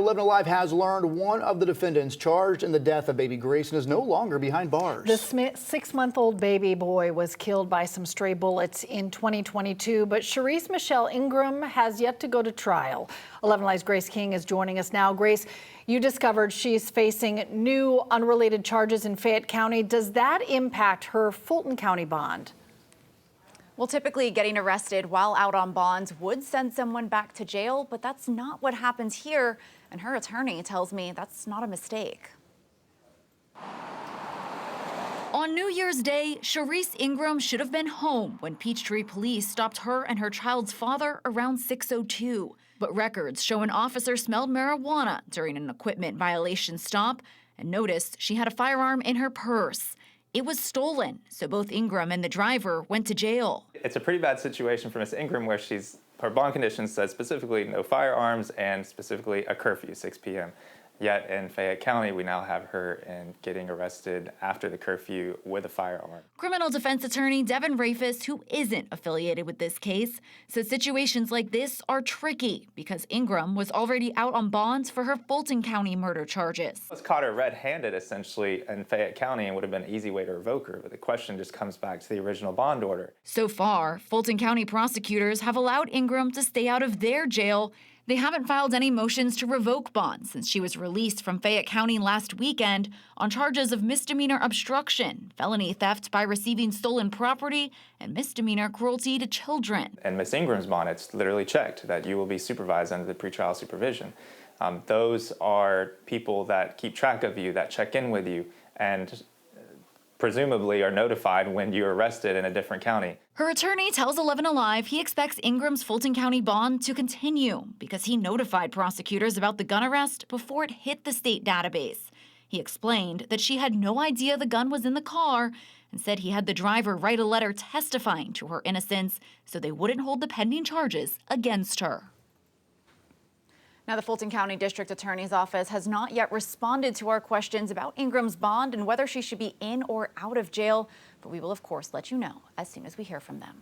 11 Alive has learned one of the defendants charged in the death of baby Grayson is no longer behind bars. The 6-month-old baby boy was killed by some stray bullets in 2022, but Sharice Michelle Ingram has yet to go to trial. 11 Alive's Grace King is joining us now. Grace, you discovered she's facing new unrelated charges in Fayette County. Does that impact her Fulton County bond? Well, typically getting arrested while out on bonds would send someone back to jail, but that's not what happens here. And her attorney tells me that's not a mistake. On New Year's Day, Sharice Ingram should have been home when Peachtree police stopped her and her child's father around 6:02. But records show an officer smelled marijuana during an equipment violation stop and noticed she had a firearm in her purse. It was stolen, so both Ingram and the driver went to jail. It's a pretty bad situation for Miss Ingram where her bond condition says specifically no firearms and specifically a curfew, 6 p.m. Yet in Fayette County, we now have her getting arrested after the curfew with a firearm. Criminal defense attorney Devin Rafis, who isn't affiliated with this case, says situations like this are tricky because Ingram was already out on bonds for her Fulton County murder charges. Was caught her red-handed essentially in Fayette County and would have been an easy way to revoke her, but the question just comes back to the original bond order. So far, Fulton County prosecutors have allowed Ingram to stay out of their jail. They haven't filed any motions to revoke bond since she was released from Fayette County last weekend on charges of misdemeanor obstruction, felony theft by receiving stolen property, and misdemeanor cruelty to children. And Miss Ingram's bond, it's literally checked that you will be supervised under the pretrial supervision. Those are people that keep track of you, that check in with you, and presumably are notified when you're arrested in a different county. Her attorney tells 11 Alive he expects Ingram's Fulton County bond to continue because he notified prosecutors about the gun arrest before it hit the state database. He explained that she had no idea the gun was in the car and said he had the driver write a letter testifying to her innocence so they wouldn't hold the pending charges against her. Now, the Fulton County District Attorney's Office has not yet responded to our questions about Ingram's bond and whether she should be in or out of jail, but we will, of course, let you know as soon as we hear from them.